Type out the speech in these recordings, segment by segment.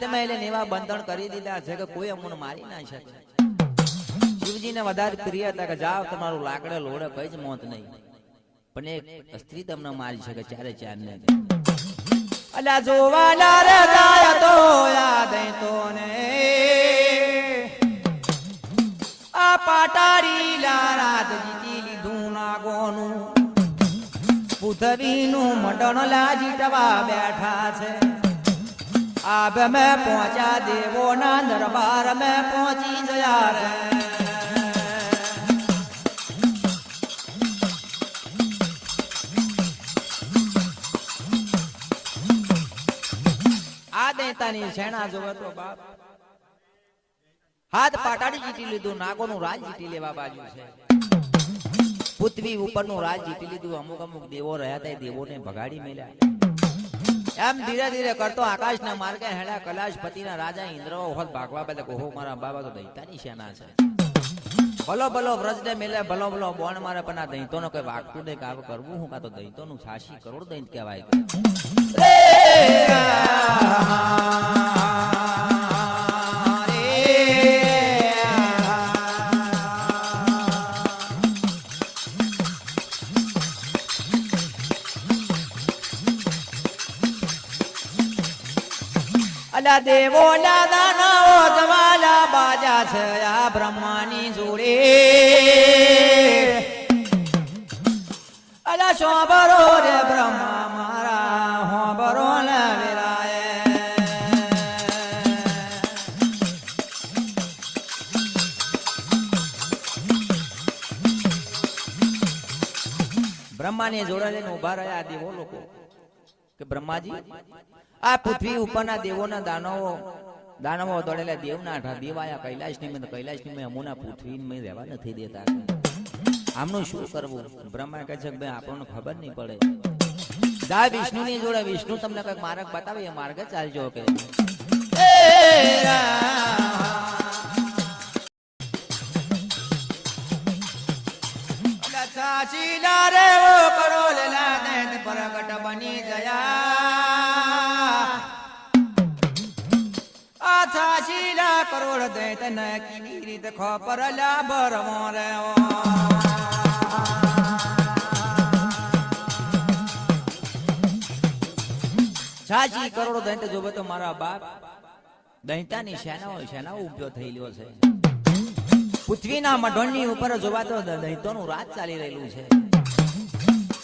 આદમે એટલે એવા બંધન કરી દીધા છે કે કોઈ અમને મારી ના શકે. શિવજીને વધારે પ્રિય હતા કે જાઓ તમારું લાકડે લોડે કઈ જ મોત નહીં, પણ એક સ્ત્રી તમને મારી શકે ચારે ચાર ને. અલા જોવાના રે જાય તો યાદ તો ને આ પાટાડી લારાત જીતી લીધું નાગોનું, પૃથ્વીનું મટણ લાજીટવા બેઠા છે. આબ મેં પહોંચ્યા દેવો ના દરબાર મેં પહોંચી ગયા રે. આ દૈતાની સેના જોવે તો બાપ હાથ પાટાડી જીતી લીધું, નાગોનું રાજ જીતી લેવા બાજુ છે. પૃથ્વી ઉપરનું રાજ જીતી લીધું. અમુક અમુક દેવો રહ્યા હતા, દેવોને ભગાડી મેલ્યા. એમ ધીરે ધીરે કરતો આકાશના માર્ગે હેડા કૈલાશપતિના રાજા ઇન્દ્ર હોત ભાગવા બદલે ઓહો મારા બાબા તો દૈતાની સેના છે. ભલો ભલો વ્રજને મેલે ભલો ભલો બોણ મારે, પણ આ દૈતોનો કઈ વાગતું નહીં કાવ કરવું હું કા તો દૈતોનું 86 કરોડ દૈત કહેવાય. અલા દેવો ના દાનવો જવાલા બાજા છે આ બ્રહ્માની જોડે. અલા સોબરો રે બ્રહ્મા મારા હોબરો ને વેરાય. બ્રહ્માની જોડે લઈને ઉભા રહ્યા દેવો લોકો કે બ્રહ્માજી આ પૃથ્વી ઉપરના દેવોના દાનવો દોડેલા દેવના દેવાયા કૈલાશની મેં, કૈલાશની મેં અમુના પૃથ્વી મેં રહેવા નથી દેતા. આમનું શું કરવું? બ્રહ્મા કહે છે કે ભાઈ આપણને ખબર નહીં પડે, જા વિષ્ણુની જોડે, વિષ્ણુ તમને કઈક માર્ગ બતાવે એ માર્ગે ચાલજો. કે પ્રગટ બની ગયા છાશીલા કરોડ દૈત ન કીની રીત ખપરલા ભરમો રે. છાશી કરોડ દૈત જોવે તો મારા બાપ દૈતાની સેનાઓ ઉભ્યો થયેલો છે. પૃથ્વીના મઢોળની ઉપર જોવા તો દૈતોનું રાજ ચાલી રહેલું છે.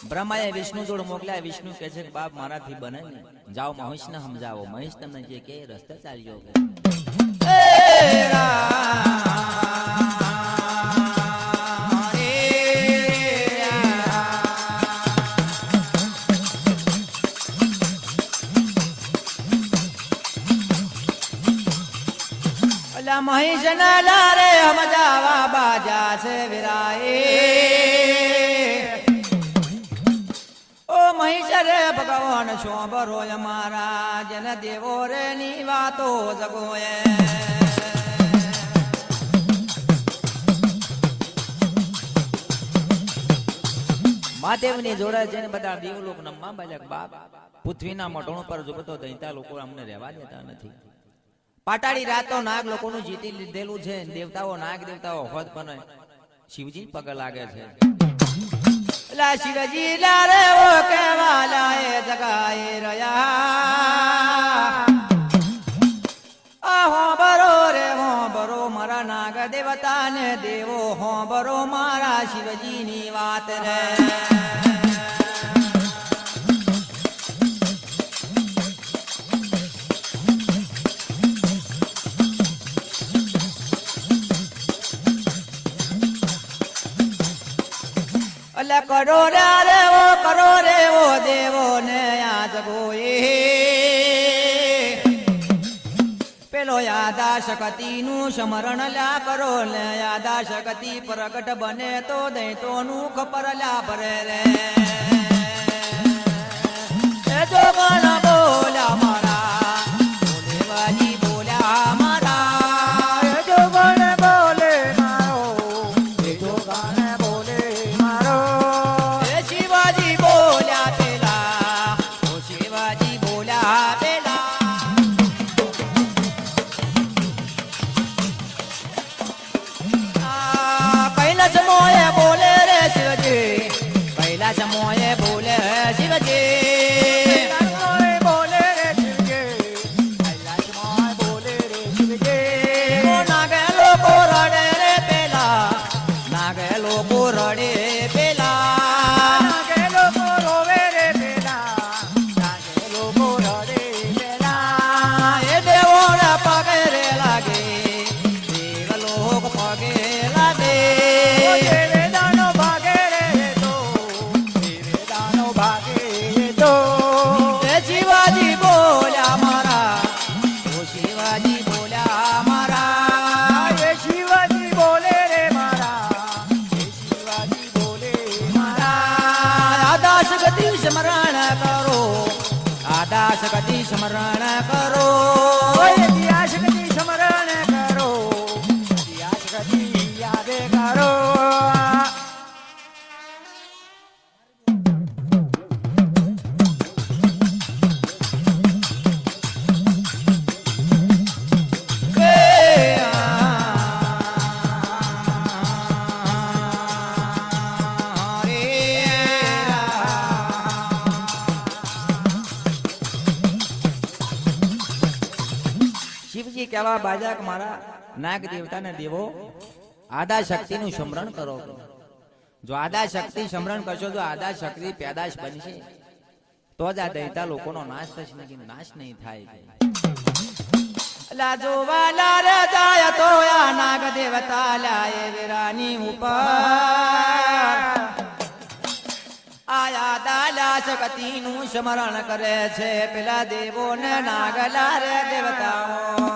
બ્રહ્માએ વિષ્ણુ જોડે મોકલ્યા. વિષ્ણુ કહે છે કે બાપ મારાથી બને ને, જાઓ મહેશ ને સમજાવો, મહેશ તમને જે કે રસ્તે ચાલ્યો. અલા મહેશ ના લારે સમજાવા બાજા છે વિરાએ. મહિષ રે ભગવાન શોભરો અમારા જન દેવો રે ની વાતો જગોએ. મહાદેવની જોડે જેને બધા દેવ લોક નમવા બાલક બાપ પૃથ્વીના મઢોણ પર જો તો દૈતા લોકો અમને રહેવા દેતા નથી. પાટાળી રાતો નાગ લોકોનું જીતી લીધેલું છે. દેવતાઓ નાગ દેવતાઓ હોત પણ શિવજી પગ લાગે છે. લા શિવજી લારે ઓ કેવાલા એ જગાએ રહ્યા. આ હો બરો મારા નાગ દેવતા ને દેવો હો બરો મારા શિવજી ની વાત રે. કરો રે ઓ દેવો ને આ જગોએ. પેલો યાદા શક્તિ નું સ્મરણ લ્યા કરો ને, યાદા શક્તિ પ્રગટ બને તો દૈતો નું ખપર લ્યા ભરે રે. જો ગણ બોલ્યા મારા દેવાજી બોલ્યા મારા. જો ગણ બોલે મારો, જો ગણ બોલે મારો. શિવાજી બોલ્યા પેલા, શિવાજી બોલ્યા પેલા. કૈલાસ મોએ બોલે શિવજી બોલે રે શિવજી કૈલાસ મોય બોલે રે શિવજી નાગે લોકો રડે રે પેલા નાગે લોકો રડે પેલા નાગે લોકો રોવે રે પેલા નાગે લોકો રડે પેલા એ દેવોને પગે રે લાગે દેવ લોક પગે લાગે દેવે દાનો ભાગે રે તો દેવે દાનો ભાગે તો એ શિવાજી બોલ્યા મારા ઓ શિવાજી બોલ્યા મારા એ શિવાજી બોલે રે મારા એ શિવાજી બોલે મારા આદાસ ગતિ સ્મરણ કરો આદાસ ગતિ સ્મરણ કરો ઇતિહાસ ગતિ સ્મરણ કરો ઇતિહાસ ગતિ યાદ કરો શિવજી કહેવા બાજા કે મારા નાગ દેવતાને દેવો આદા શક્તિનું સ્મરણ કરો જો આદા શક્તિ સ્મરણ કરશો તો આદા શક્તિ પેદાશ બનશે તો જ આ દૈતા લોકોનો નાશ થશે નહીં નાશ નહીં થાય લાજો વાલા રે જાય તો આ નાગ દેવતા લાય વીરાની ઉપર આયા દાલા શક્તિનું સ્મરણ કરે છે પેલા દેવો ને નાગલા રે દેવતાઓ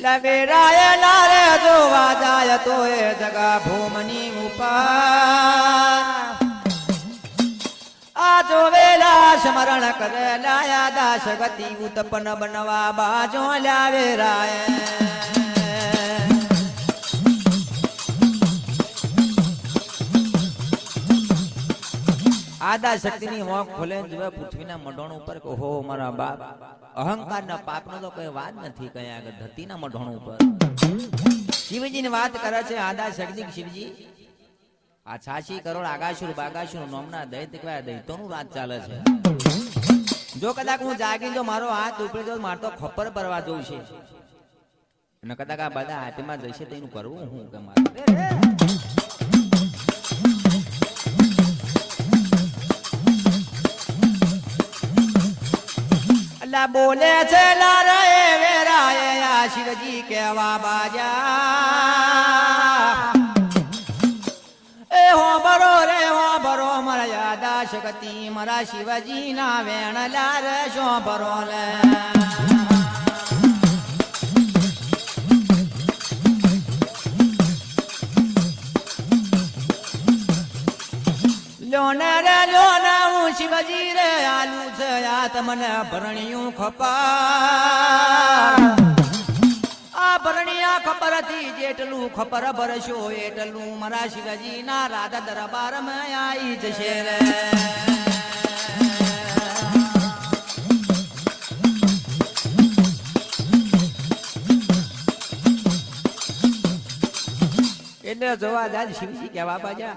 લવેરાય નારે જોવા જાય તો એ જગા ભૂમની ઉપર આ જો વેલા સ્મરણ કરે લાયા દાસ ગતિ ઉત્પન્ન બનવા બાજો લાવે રાય આદા શક્તિની મોખ ખોલે જોવે પૃથ્વીના મઢોણ ઉપર કે હો મારા બાપ અહંકારના પાપનો તો કોઈ વાત નથી કઈ આગળ ધરતીના મઢોણ ઉપર શિવજીની વાત કરે છે આદા શક્તિ શિવજી આ 86 કરોડ આગાસુર બાગાસુર નામના દૈત્ય કયા દૈત્યોનું રાજ ચાલે છે જો કદાચ હું જાગી જો મારો હાથ ઉપડી જો મારે તો ખપ્પર પરવા જવું છે અને કદાચ આ બધા હાથમાં જશે તો એનું કરવું હું કે મારે અલ્લા બોલે છે લારે વેરાએ આ શિવજી કેવા બાજા એ હો બરો રે હો બરો મારા યાદા શક્તિ મારા શિવજી ના વેણ લારે શો બરો લે લોને રે લોને હું શિવજી રે આલુ છે આ તમને ભરણિયું ખપા આ ભરણિયા ખબર હતી જેટલું ખબર ભરશો એટલું મારા શિવજી ના રાધા દરબાર માં આવી જશે રે એટલે જોવા જાય શિવજી કેવા બાજા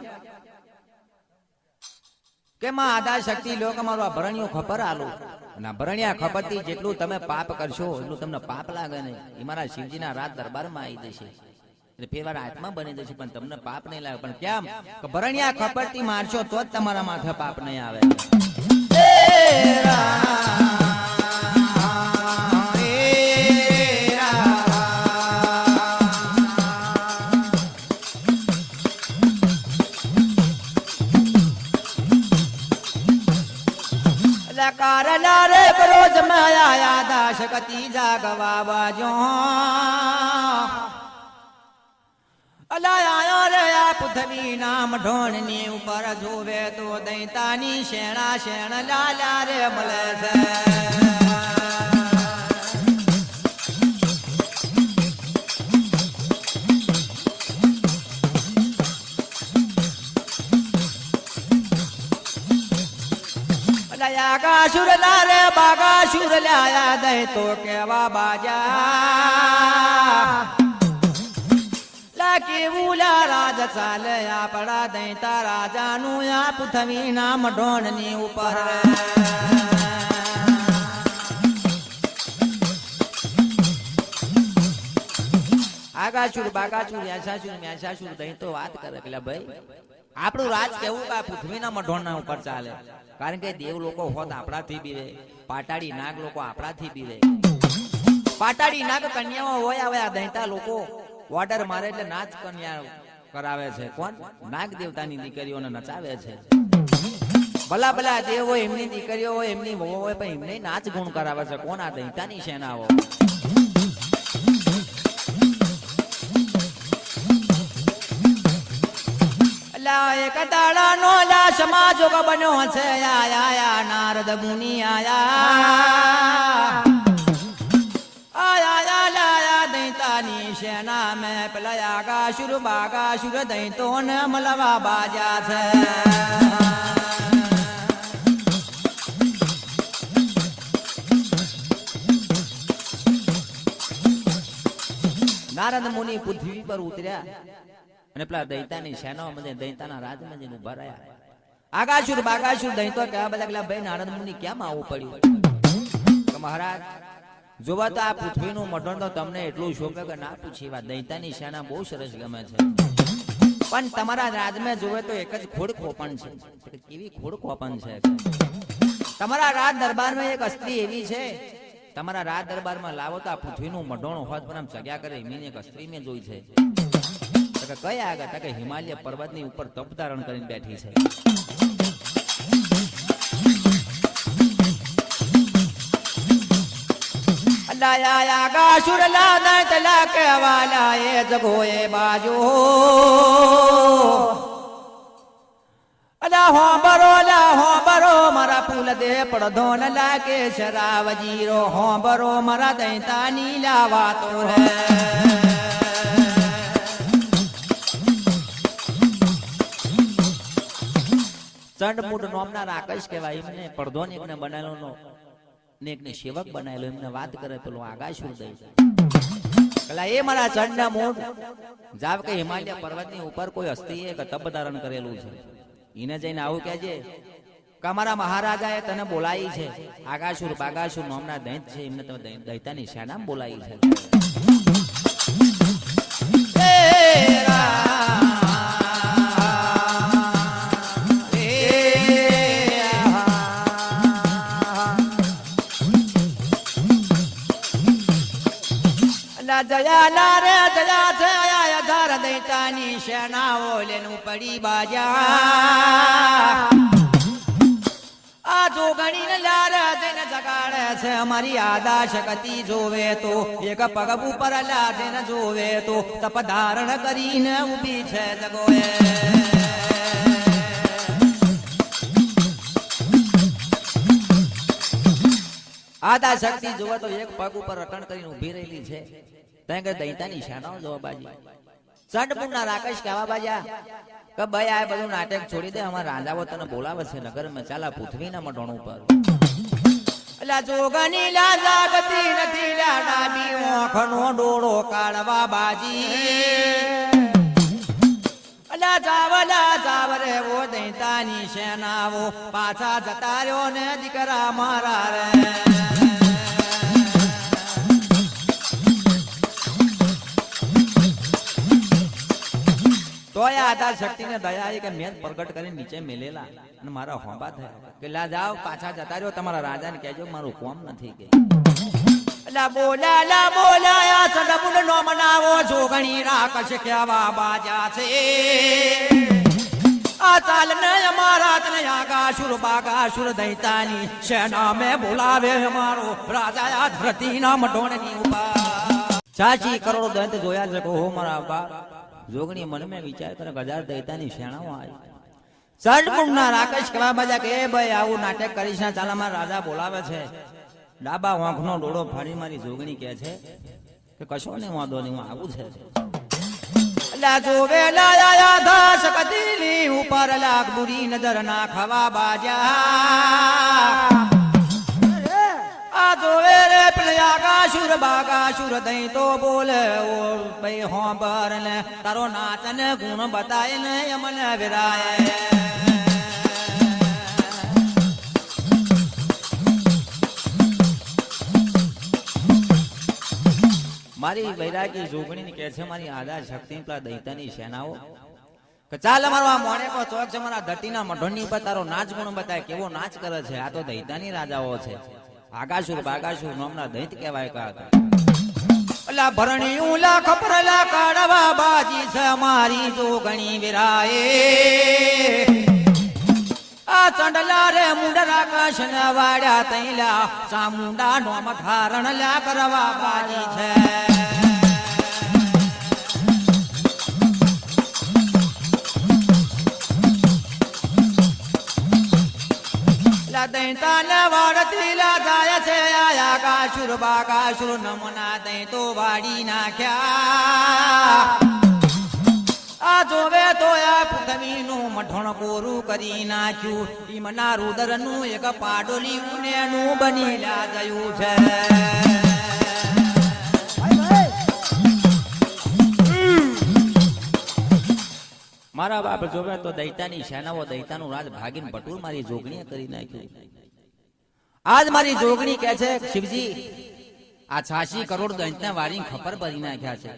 કે માં આદા શક્તિ લો કે મારું આ ભરણિયું ખબર આલો અને ભરણિયા ખપરથી જેટલું તમે પાપ કરશો એટલું તમને પાપ લાગે ને એ મારા શિવજીના રાત દરબારમાં આવી જશે એટલે ફેરવાર આત્મા બની જશે પણ તમને પાપ નહીં લાગે પણ કેમ કે ભરણિયા ખપરથી મારશો તો જ તમારા માથે પાપ નહીં આવે કારલા રે ક્રોધ માયા યાદા શક્તિ જાગવા બાજો અલાયા રે આ પૃથ્વી નામ ઢોણ ની ઉપર જોવે તો દૈતાની શેણા શેણ લાલા રે મળે છે આગાસુર લા રે બાગાસુર લાયા દઈ તો કેવા બાજા લા કેવું લા રાજ ચાલે આપડા દૈતા રાજાનું આ પૃથ્વીના મઢોણની ઉપર આગાસુર બાગાસુર યાસાસુર મ્યાસાસુર દઈ તો વાત કરે પેલા ભાઈ આપણું રાજ કેવું કે આ પૃથ્વીના મઢોણના ઉપર ચાલે કારણ કે દેવ લોકો હોત આપણાથી બીવે પાટાડી નાગ લોકો આપણાથી બીવે પાટાડી નાગ કન્યાઓ હોય આવે આ દૈતા લોકો ઓર્ડર મારે એટલે નાચ કન્યા કરાવે છે કોણ નાગ દેવતાની દીકરીઓને નચાવે છે ભલા ભલા દેવ હોય એમની દીકરીઓ હોય એમની વહુ હોય પણ એમને નાચ ગુણ કરાવે છે કોણ આ દૈતાની સેનાઓ એક દાડા નો લા સમાજો બન્યો છે આયા નારદ મુનિ આયા લાયા દૈતાની સેના મે પેલા આગાસુર બાગાસુર દૈતો ને મલવા બાજા છે નારદ મુનિ પૃથ્વી પર ઉતર્યા અને પેલા દૈતાની સેનામાં દૈતાના રાજમાં ઉભા રહ્યા આગાસુર બાગાસુર દૈતો કહેવા બધા પેલા ભાઈ નારદ મુનિ કેમ આવવું પડ્યું કે મહારાજ જોવા તો આ પૃથ્વીનું મઢણ તો તમને એટલું શોભે કે ના પૂછી વાત દૈતાની સેના બહુ સરસ ગમે છે પણ તમારા રાજમાં જોવે તો એક જ ખોડ ખોપણ છે કેવી ખોડ ખોપણ છે તમારા રાજ દરબારમાં એક સ્ત્રી એવી છે તમારા રાજ દરબારમાં લાવો તો આ પૃથ્વીનું મઢોણું હોત પણ આમ જગ્યા કરે એમની એક સ્ત્રી મેં જોઈ છે કયા આગળ કે હિમાલય પર્વતની ઉપર તપ ધારણ કરીને બેઠી છે આગાસુર લાદા તલા કેવાલા એ જગોએ બાજુ અલા હો બરો મારા ફૂલ દે પડધો ન લાગે શરાવ જીરો હો બરો મારા દૈતાની લાવાતો હે ચંડમૂડ નોમના રાકેશ કહેવાય એમને પડધો ને એકને બનાવેલો નો ને એકને સેવક બનાવેલો એમને વાત કરે પેલો આગાસુર દઈ કલા એ મારા ચંડના મૂળ જાવ કે હિમાલય પર્વતની ઉપર કોઈ હસ્તીએ કે તપ ધારણ કરેલું છે એને જઈને આવું કહેજે કે અમારા મહારાજાએ તને બોલાવી છે આગાસુર બાગાસુર નોમના દૈત છે એમને તમે દૈતાની સેનામાં બોલાવી છે જયા ના રે જયા છે આયા ધાર દૈતાની સેનાઓ લેનું પડી બાજા આ જોગણી ને લાર જઈને જગાડે છે અમારી આદા શક્તિ જોવે તો એક પગ ઉપર લાદીને જોવે તો તપ ધારણ કરીને ઊભી છે જગોએ આદા શક્તિ જોવે તો એક પગ ઉપર રટણ કરીને ઊભી રહેલી છે ત્યાં કે દૈતાની સેનાઓ જોવા બાજી ચંડમૂળના રાકેશ કહેવા બાજા કે ભાઈ આ બધું નાટક છોડી દે અમારા રાજાઓ તને બોલાવે છે નગર માં ચાલા પૃથ્વીના મઢોણ ઉપર અલા જોગની લા જાગતી નથી લા ડાબી ઓખનો ડોળો કાઢવા બાજી અલા જાવ રે વો દૈતાની સેનાઓ પાછા જતા રહ્યો ને દીકરા મારા રે તોય આધાર શક્તિને દયા કે મેં પ્રગટ કરીને નીચે મેલેલા અને મારા હોંબા થયા કે લા જાવ પાછા જતા રહ્યો તમારા રાજાને કહેજો મારું કોમ નથી કે લા બોલાયા સડબુડ નો મનાવો જોગણી રાકશ કેવા બાજા છે આ ચાલ ને અમારા તને આગાસુર બાગાસુર દૈતાની સેના મે બોલાવે અમારો રાજા આ ધરતીના મઢોણની ઉપર ચાચી કરોડો દંત જોયા છે હો મારા બા જોગણી મન મેં વિચાર કરે ગજાર દૈતાની સેનાઓ આવી ચંડમૂળના રાકેશ કહેવા બાજા કે ભાઈ આવું નાટક કરીશ ના ચાલ અમારા રાજા બોલાવે છે ડાબા વાંખનો ડોળો ફાડી મારી જોગણી કહે છે કે કશો નહીં વાંધો નહીં આવું છે જોવે લાયા દાસ કદીની ઉપર પર લાખ બુરી નજર ના ખવા બાજા આ જોવે રે આકાશુર બાગાશુર દઈ તો બોલે ઓ ભાઈ હોંબર ને તારો નાચ ને ગુણ બતાય ને અમને વિરાય મારી વૈરાગી જોગણી કે છે મારી આધાર શક્તિ પેલા દૈતાની સેનાઓ કે ચાલ અમારો આ મોણેકો ચોક છે મારા ધરતીના મઢોની ઉપર તારો નાચ ગુણ બતાય કેવો નાચ કરે છે આ તો દૈતાની રાજાઓ છે આગાશુર બાગાશુર નામના દૈત કહેવાય કા અલા ભરણી ઉલા ખપરલા કાઢવા બાજી છે મારી જોગણી વિરાય આ ચંડલા રે મુંડરા કૃષ્ણ વાડ્યા તૈલા ચામુંડા નોમ ધારણ લા કરવા બાજી છે દૈતાના વાડતી લા જાય છે આયા કાશુર બાગાશુર નમના દઈ તો વાડી નાખ્યા આ જોવે તો આ પૃથ્વીનું મઠણ કોરું કરી નાખ્યું ઈમના રુદરનું એક પાડોલી ઉનેનું બની લાજયું છે મારા બાપ જોવે તો દૈતાની સેનાઓ દૈતાનું રાજ ભાગીને બટુર મારી જોગણીએ કરી નાખ્યું આજ મારી જોગણી કે છે શિવજી આ 86 કરોડ દૈતને વારી ખપર ભરી નાખ્યા છે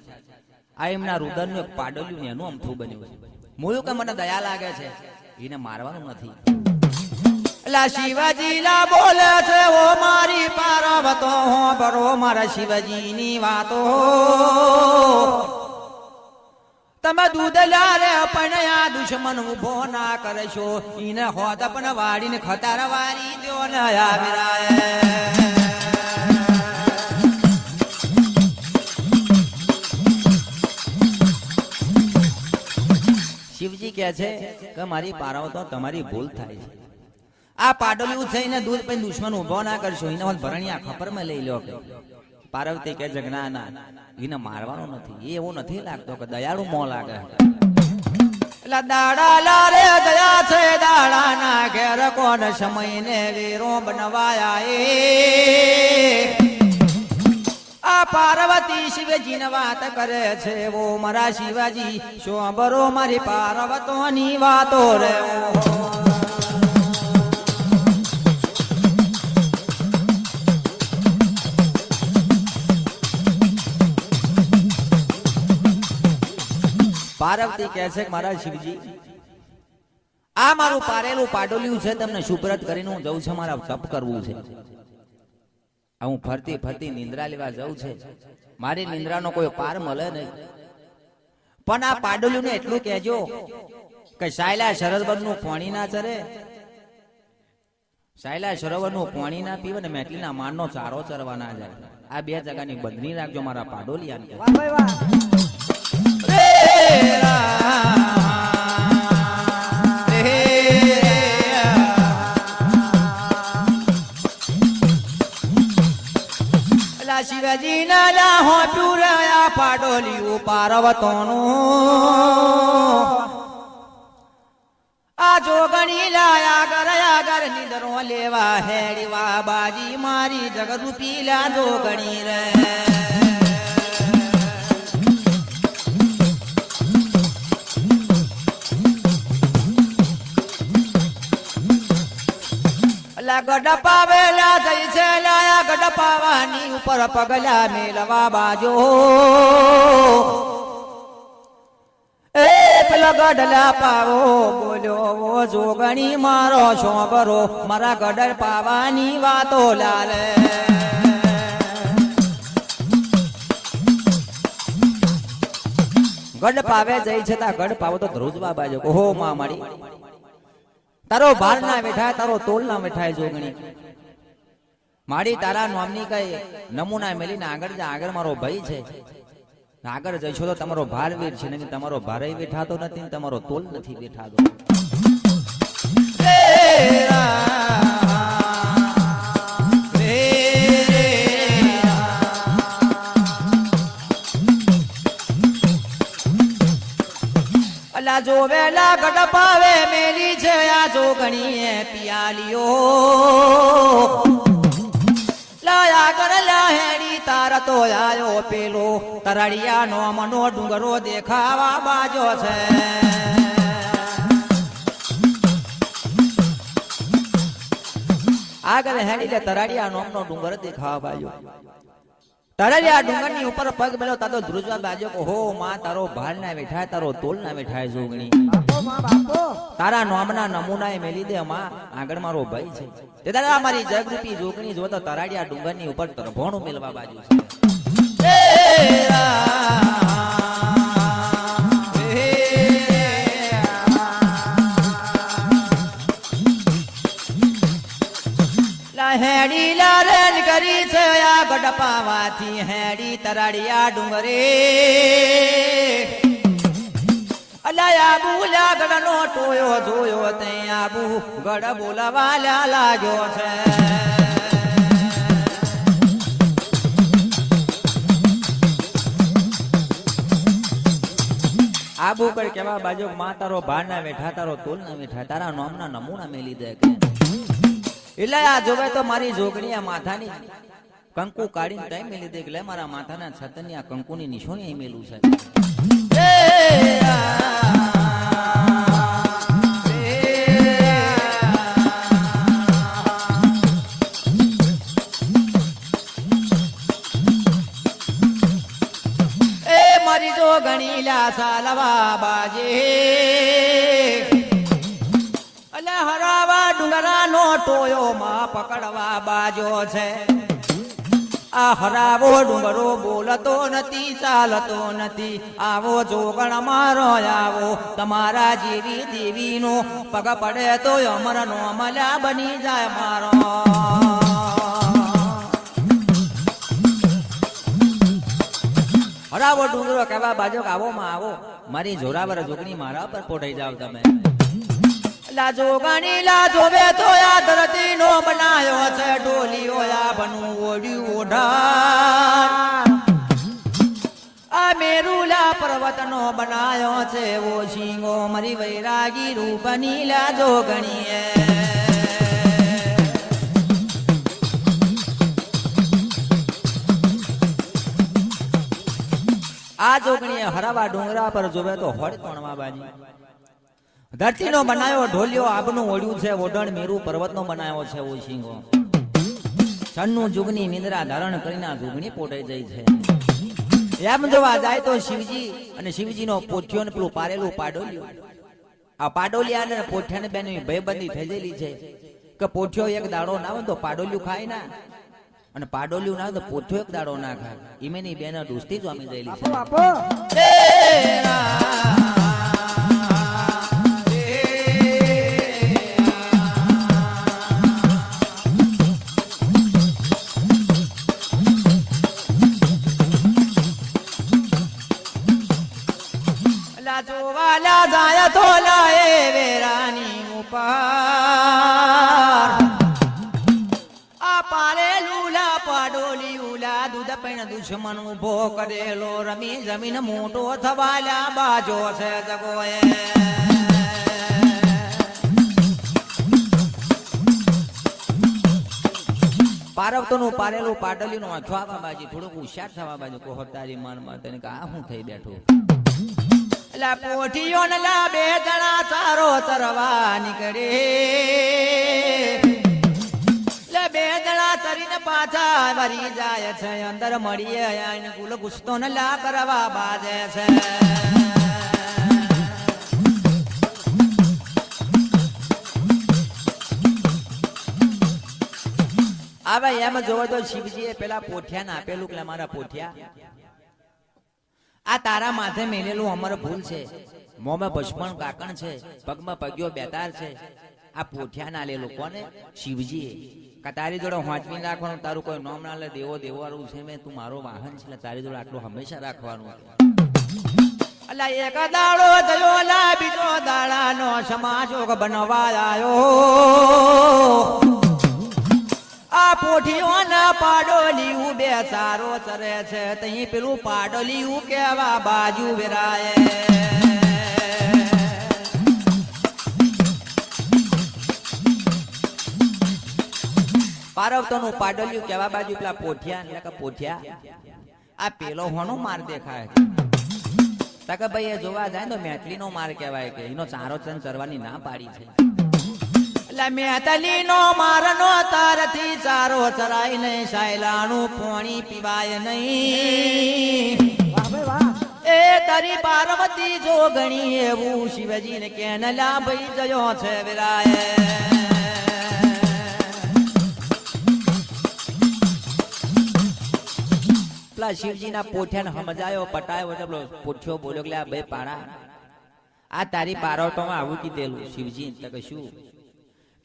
આ એમના રુદરનું એક પાડોલ્યું એનું અમથું બન્યું છે મોયું કે મને દયા લાગે છે એને મારવાનું નથી એલા શિવજી લા બોલે છે ઓ મારી પાર્વતો હો બરો મારા શિવજીની વાતો તમે દૂધ લારે પણ આ દુશ્મન ઉભો ના કરશો ઈને હોત પણ વાડીને ખતાર વારી દો ને આવિરાય શિવજી કહે છે કે મારી પારાવતો તમારી ભૂલ થાય છે આ પાડોલ્યું થઈને દૂધ પણ દુશ્મન ઉભો ના કરશો એને ભરણિયા ખપર માં લઈ લો કે પાર્વતી કે જગના ના એને મારવાનો નથી એ એવું નથી લાગતો કે દયાળુ મોં લાગે એટલે દાડા લારે દયા છે દાડા ના ઘેર કોણ સમય ને વીરો બનવાયા એ આ પાર્વતી શિવજી ને વાત કરે છે ઓ મારા શિવાજી શોભરો મારી પાર્વતોની વાતો રે પાર્વતી કહે છે મારા શિવજી આ મારું પારેલું પાડોલ્યું છે તમને સુપ્રત કરીને હું જઉં છું મારા તપ કરવું છે હું ફરતી ફરતી નિંદ્રા લેવા જઉં છે મારી નિંદ્રાનો કોઈ પાર મળે નહીં પણ આ પાડોલ્યું ને એટલું કહેજો કે સાયલા સરોવર નું પાણી ના ચરે સાયલા સરોવર નું પાણી ના પીવે ને મેટલીના માનનો ચારો ચરવા ના જાય આ બે જગાની બંધની રાખજો મારા પાડોલિયા વાહ ભાઈ વાહ શિવજી ના હો પૂરા પાડોલિયું પાર્વતોનું આ જોગણી લાયા ગરયા નિદરો લેવા હેડીવા બાજી મારી જગરૂપી લા જોગણી રે ગડપા વેલા જઈ છે લાયા ગડપાવાની ઉપર પગલા મેલવા બાજો એ પેલા ગડલા પાવો બોલ્યો જોગણી મારો શોભરો મારા ગડર પાવાની વાતો લાલે ગડ પાવે જઈ છે તા ગડ પાવો તો ધ્રુજવા બાજો ઓહો માં મારી તારો ભાર ના બેઠાય તારો તોલ ના બેઠાય જોગણી મારી તારા નામની કઈ નમૂના મેલીને આગળ જા આગળ મારો ભાઈ છે આગળ જઈશો તો તમારો ભાર વીર છે ને તમારો ભારે બેઠાતો નથી તમારો તોલ નથી બેઠાતો અલા જોવેલા ગડપાવે મેલી છે આ જોગણીએ પિયાલીઓ લાયા કરલા હેડી તાર તો આયો પેલો તરડિયા નો મનો ડુંગરો દેખાવા બાજો છે આગળ હેડી લે તરડિયા નોમનો ડુંગર દેખાવા બાજો તરડિયા ડુંગરની ઉપર પગ મેલો તાતો ધ્રુજવા બાજો કો હો માં તારો ભાલ ના બેઠાય તારો તોલ ના બેઠાય જોગણી બાપો માં બાપો તારા નોમના નમૂના મેલી દે માં આગળ મારો ભાઈ છે તે દાદા મારી જગરૂપી જોગણી જો તો તરાડિયા ડુંગરની ઉપર તરભોણું મેલવા બાજુ છે હેડી લાલન કરી છે આ ગડપાવાથી હેડી તરાડિયા ડુંગરે અલાયા બુલા ગડનો ટોયો જોયો તે આબુ ગડ બોલાવાલા લાગ્યો છે આબુ કર કેવા બાજુ માં તારો ભાર ના બેઠા તારો તોલ ના બેઠા તારા નામના નમૂના મેલી દે કે એટલે આ જોવે તો મારી જોગણી આ માથાની કંકુ કાઢીને ટાઈમ મેલી દે એટલે મારા માથાના છતની આ કંકુની નિશાની મેલું છે મારી જોગણી લા સાલવા બાજે અલે હરાવા ડુંગરા નો ટોયો માં પકડવા બાજો છે આ હરાવો ડુંગરો બોલતો નથી ચાલતો નથી આવો જોગણ મારો આવો તમારા જેવી દેવીનો પગ પડે તો અમરનો અમલા બની જાય મારો હરાવો ડુંગરો કેવા બાજો આવો માં આવો મારી જોરાવર જોગણી મારા પર પોટાઈ જાવ તમે લા જોગણી લા જોવે તો આ ધરતી નો બનાયો છે ડોલીઓ આ બનું ઓડ્યું ઓઢાર આ મેરુલા પર્વત નો બનાયો છે ઓ સિંગો મારી વૈરાગી રૂપની લા જોગણીએ આ જોગણીએ હરાવા ડુંગરા પર જોવે તો હોડ તોણવા બાજી ધરતી નો બનાયો ઢોલિયો આબનું ઓળ્યું છે ઓઢણ મેરુ પર્વત નો બનાયો છે ઓ સિંગો છન્નું જુગની નિંદ્રા ધારણ કરીને જુગણી પોટાઈ જાય છે એમ જોવા જાય તો શિવજી અને શિવજી નો પોઠિયો ને પેલું પારેલું પાડોલિયું આ પાડોલિયા ને પોઠિયા ને બેન ભયબંધી થઈ ગયેલી છે કે પોઠિયો એક દાડો ના હોય તો પાડોલિયું ખાય ના અને પાડોલિયું ના હોય તો પોઠિયો એક દાડો ના ખાય ઈમેની બેન દોસ્તી જમી ગયેલી છે બાપો જોવાલા જાય તો લાએ વેરાની ઉપર આ પારે લૂલા પાડોલી ઉલા દૂધ પૈણ દુશ્મન ઉભો કરેલો રમી જમીન મોટો થવાલા બાજો છે જગોએ પારવતોનું પારેલું પાડોલીનું અથવા બાજી થોડુંક હોશિયાર થવા બાજુ કોહર તારી માનમાં તને કે આ હું થઈ બેઠું લા પોઠીઓ ને લા બે જણા ચારો ચરવા નીકળે લે બે જણા ચરીને પાછા વરી જાય છે અંદર મળીએ આઈને ગુલ ગુસ્તો ને લા કરવા બાજે છે હવે એમ જોવો તો શિવજીએ પેલા પોઠિયાને આપેલું કે મારા પોઠિયા આ તારા માથે મેલેલું અમર ભૂલ છે મોંમાં ભસ્મણ કાકણ છે પગમાં પગ્યો બેતાર છે આ પોઠિયા ના લેલું કોને શિવજીએ કા તારી જોડે વાંચવી રાખવાનું તારું કોઈ નામ ના લે દેવો દેવાળું છે મેં તું મારો વાહન છે તારી જોડે આટલું હંમેશા રાખવાનું અલા એક દાડો થયો લા બીજો દાડાનો સમાજોગ બનવા આવ્યો આ પોઠીઓ ના પાડોલી બે સારો ચરે છે તઈ પેલું પાડોલી કેવા બાજુ વેરાય પારવતોનું પાડોલ્યું કેવા બાજુ પેલા પોઠિયા એટલે કે પોઠિયા આ પેલો હોનો માર દેખાય તકે ભાઈ એ જોવા જાય તો મેટલીનો માર કહેવાય કે એનો ચારો ચન ચરવાની ના પાડી છે એટલે મેટલીનો મારનો તારથી ચારો ચરાય નહીં સાયલાનું પાણી પીવાય નહીં વાહ ભાઈ વાહ. એ તારી પાર્વતી જો ગણી એવું શિવજીને કે નલા ભાઈ જયો છે વિરાય પેલા શિવજીના પોઠિયાને સમજાયો પટાયો એટલે પોઠિયો બોલ્યો કે આ બે પાડા આ તારી પારવટોમાં આવું કીધેલું શિવજી તો કે શું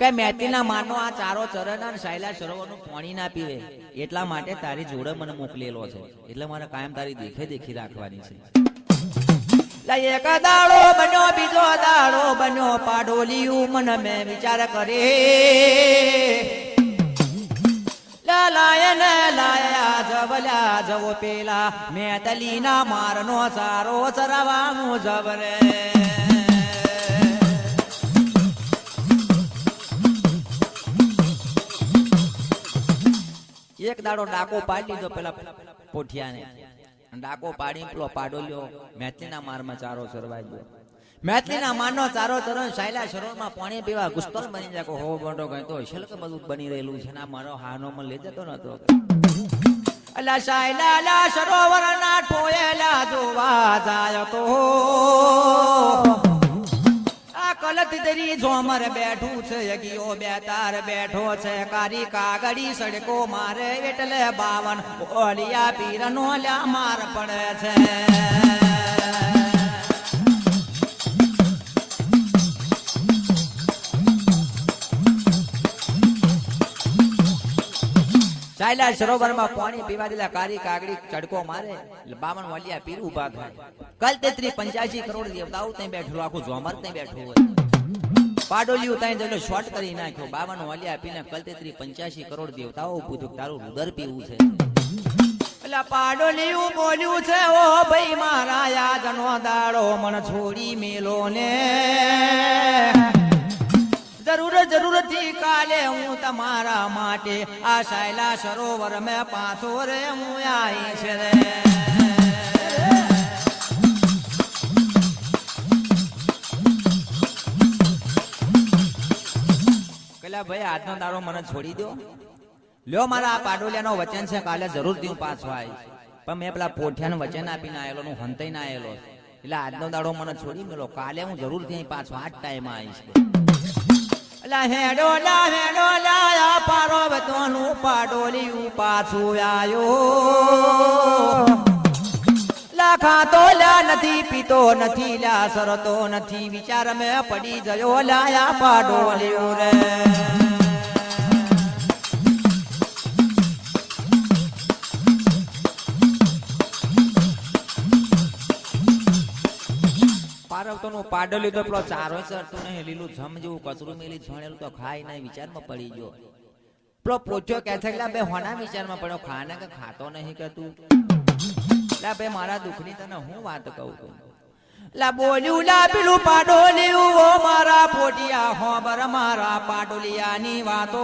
કે મેતીના માનો આ ચારો ચરણના અને સાયલા સરોવરનું પાણી ના પીવે એટલા માટે તારી જોડે મને મોકલેલો છે એટલે મારે કાયમ તારી દેખી રાખવાની છે એક દાડો બન્યો બીજો દાડો બન્યો પાડોલિયું મને મેં વિચાર કરે લાયા જવલ્યા જવો પેલા મેતલીના મારનો સારો ચરવાનું જવરે એક દાડો ડાકો પાડી દીધો પેલા પોઠિયાને ડાકો પાડી પેલો પાડોલ્યો મેથલીના મારમાં ચારો ચરવાઈ ગયો મેથલીના મારનો ચારો ચરો સાયલા સરોવરમાં પાણી પીવા ગુસ્તલ બની જાય હો બોંડો કઈ તો શલક બધું બની રહેલું છે ના મારો હાનો માં લઈ જતો નતો અલા સાયલા સરોવરના ઠોયેલા જોવા જાય તો આ કલત દરી જોમર બેઠું છે યગીઓ બેતાર બેઠો છે કારી કાગડી સડકો મારે એટલે 52 ઓલિયા પીરનો લ્યા માર પડે છે સાયલા સરોવરમાં પાણી પીવા દીધા કારી કાગડી ચડકો મારે એટલે 52 વાલિયા પીર ઉભા થાય કલ 83-85 કરોડ દેવતાઓ ત્યાં બેઠું આખું જોમર ત્યાં બેઠું હોય પાડોલિયું ત્યાં જઈને શોર્ટ કરી નાખ્યો 52 વાલિયા પીને કલ 83-85 કરોડ દેવતાઓ પૂછ્યું તારું રુદર પીવું છે એટલે પાડોલિયું બોલ્યું છે ઓ ભાઈ મારા યાદનો દાડો મન છોડી મેલો ને જરૂર થી કાલે હું તમારા માટે આ સાયલા સરોવર મેં પાછો રે હું આવી છે રે પેલા ભાઈ આજનો દાડો મને છોડી દો લ્યો મારા આ પાડોલિયાનો વચન છે કાલે જરૂરથી હું પાછો આવીશ પણ મેં પેલા પોઠિયાનું વચન આપીને આવેલો હું હંતાઈ ના આવેલો એટલે આજનો દાડો મને છોડી મેલો કાલે હું જરૂરથી પાછો આ જ ટાઈમ આવીશ હેડો લા પાર્વતોનું પાડોલિયું પાછું આયો લાખા તો લા નથી પીતો નથી લા સરતો નથી વિચાર મેં પડી ગયો લાયા પાડોલિયું રે પારવતોનું પાડોલ્યું તો પેલો ચારો ચરતું નહીં લીલું જમ જેવું કચરું મેલી છોણેલું તો ખાઈ નહીં વિચારમાં પડી ગયો પેલો પોચ્યો કે છે બે હોના વિચારમાં પડ્યો ખાને કે ખાતો નહીં કે તું લા બે મારા દુઃખની તને હું વાત કહું છું લા બોલ્યું લા પેલું પાડોલ્યું ઓ મારા પોટિયા હોબર મારા પાડોલિયાની વાતો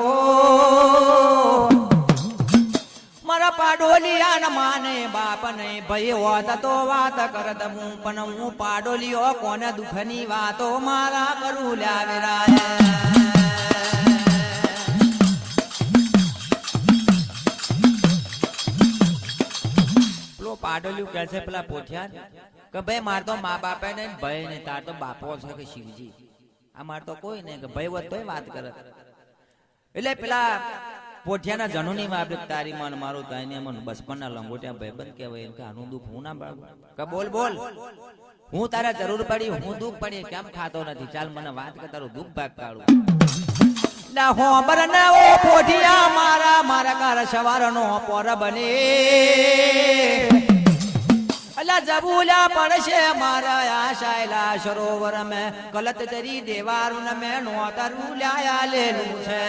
મારા પાડોલિયા ન માને બાપ ને ભય હોત તો વાત કરત હું પણ હું પાડોલિયો કોને દુઃખની વાતો મારા કરું લાવેરાય પેલો પાડોલિયું કહે છે પેલા પોઠિયા કે ભાઈ માર તો મા બાપે નહીં ભય નહીં તાર તો બાપો છે કે શિવજી આ માર તો કોઈ નહીં કે ભય હોત તોય વાત કરત એટલે પેલા પોઠિયાના જનોની માં આપણે તારી મન મારું તાઈને મન બચપનના લંગોટિયા ભાઈબંધ કહેવાય કે આનું દુઃખ હું ના બાળું કે બોલ હું તારા જરૂર પડી હું દુઃખ પડી કેમ ખાતો નથી ચાલ મને વાત કે તારું દુઃખ ભાગ કાઢું લા હોબર ને ઓ પોઠિયા મારા ઘર સવારનો પોર બને અલા જબુલા પડશે મારા આ સાયલા સરોવર મેં કલત તરી દેવારું ને મેં નોતરું લાયા લેલું છે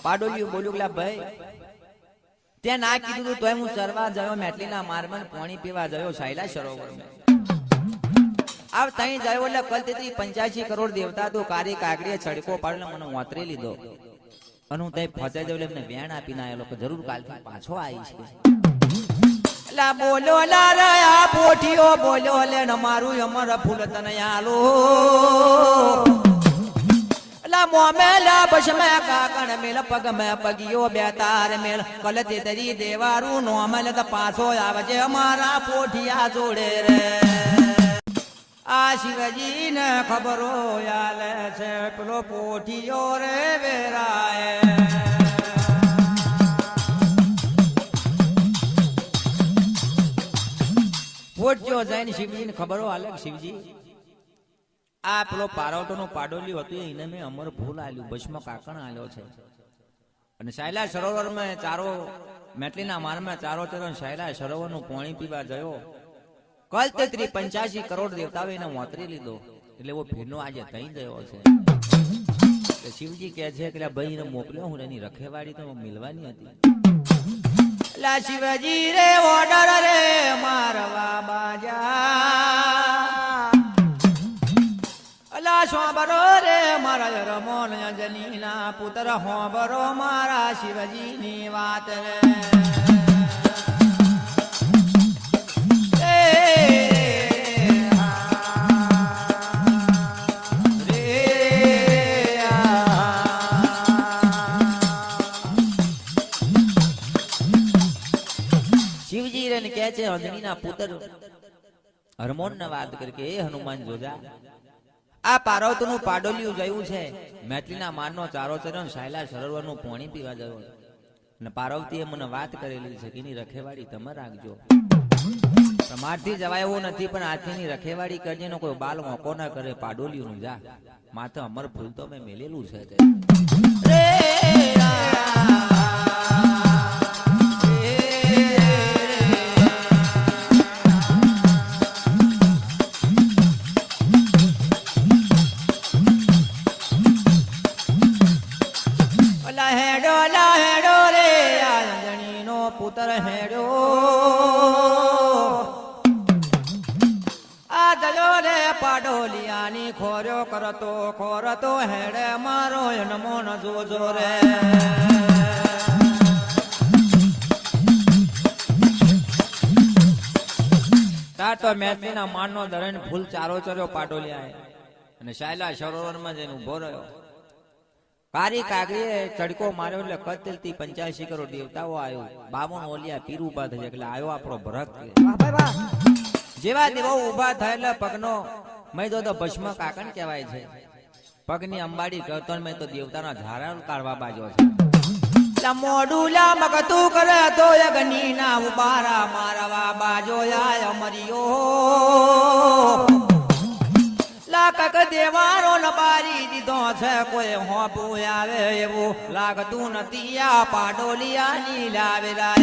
પાડોલિયું બોલ્યું કે ભાઈ ત્યાં ના કીધું તોય હું ચરવા ગયો મેટલીના મારમાં પાણી પીવા ગયો સાયલા સરોવરમાં આવ તઈ જાય એટલે કલતી 85 કરોડ દેવતા તો કારી કાગડીએ છડકો પાડીને મને વાતરી લીધો અને હું તઈ ફસાઈ જાવ એટલે એમને વેણ આપીને આયેલો કે જરૂર કાલથી પાછો આવીશ કે લા બોલો લા રે આ પોઠીઓ બોલો લે ન મારું અમર ફૂલ તને આલો લા મોમેલા બશમે કાકણ મેલ પગ મે પગિયો બેતાર મેલ કલતી તરી દેવારું નો અમલ તો પાછો આવજે મારા પોઠિયા જોડે રે આ શિવજી ને ખબરો આલે છે પેલો પોઠિયો રે વેરાય પોઠિયો જઈને શિવજી ને ખબરો આલે શિવજી આ પેલો પારવટો નો પાડોલ્યું હતું એને મેં અમર ફૂલ આલ્યું ભસ્મ કાકણ આલ્યો છે અને શાયલા સરોવર માં ચારો મેટલીના મારમાં ચારો ચરણ શાયલા સરોવર નું પાણી પીવા ગયો કલ 85 કરોડ દેવતાઓ એને મોતરી લીધો એટલે એવો ભીનો આજે થઈ ગયો છે શિવજી કહે છે કે ભાઈ ને મોકલ્યો હું એની રખેવાડી તો મિલવાની હતી લા શિવજી રે ઓર્ડર રે મારવા બાજા અલા સોબરો રે મારા રમોન અંજનીના પુત્ર હોબરો મારા શિવજી ની વાત રે અંજનીના પુત્ર હરમોન ને વાત કરી કે એ હનુમાન જોજા આ પાર્વતી નું પાડોલિયું જયું છે મેટલીના માનનો ચારો ચરણ શાયલા સરોવર નું પાણી પીવા જયો અને પાર્વતીએ મને વાત કરેલી છે કે એની રખેવાડી તમે રાખજો તમારથી જવાય એવું નથી પણ આજની રખેવાડી કરજે નો કોઈ બાલ મોકો ના કરે પાડોલિયું નું જા માથે અમર ફૂલ તો મેં મેલેલું છે પુત્ર હેડો આ જયો રે પાડોલિયાની ખોર્યો કરતો હેડે મારો નમો ન જોજો રે તાર તો મેથીના માનનો દરેન ફૂલ ચારો ચર્યો પાડોલિયા અને શાયલા સરોવરમાં જઈને ઉભો રહ્યો કારી કાગડીએ ચડકો માર્યો એટલે કતલથી 85 કરોડ દેવતાઓ આવ્યો 52 ઓલિયા પીર ઉભા થઈ એટલે આવ્યો આપણો ભરત જેવા દેવો ઉભા થયેલા પગનો મેં તો ભસ્મ કાકણ કહેવાય છે પગની અંબાડી કરતો મેં તો દેવતાના ધારા કાઢવા બાજો છે મોડુલા મગતું કરે તો અગ્નિ ના ઉબારા મારવા બાજો આય અમરિયો લાકક દેવારો ન બારી દીધો છે કોઈ હોપું આવે એવું લાગતું નથી આ પાડોલિયાની લાવેલા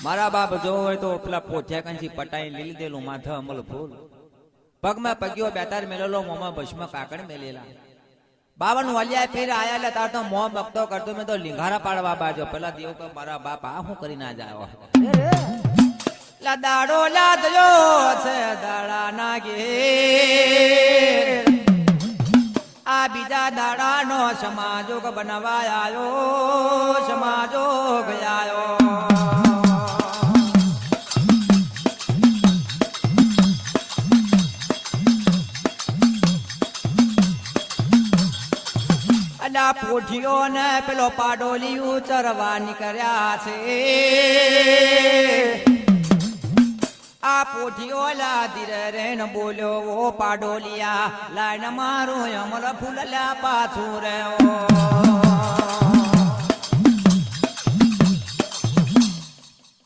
મારા બાપ જો હોય તો પેલા પોઠિયા કંચી પટાઈ લીલી દેલું માથે અમલ ફૂલ પગમાં પગ્યો બેતાર મેલેલો મોમાં ભસ્મ કાકડ મેલેલા 52 વાલિયા પીર આયા એટલે તાર તો મોં બકતો કરતો મેં તો લીંઘારા પાડવા બાજો પેલા દેવ કે મારા બાપ આ હું કરી ના જાવ લા દાડો લાદયો છે દાડા નાગે આ બીજા દાડાનો સમાજોગ બનાવા આયો સમાજોગ આયો પોઠીઓ ને પેલો પાડોલિયું ચરવા નીકળ્યા છે આ પોઠીઓ લા ધીરે રેન બોલ્યો ઓ પાડોલિયા લાઈન મારું અમર ફૂલલા પાછું રહ્યો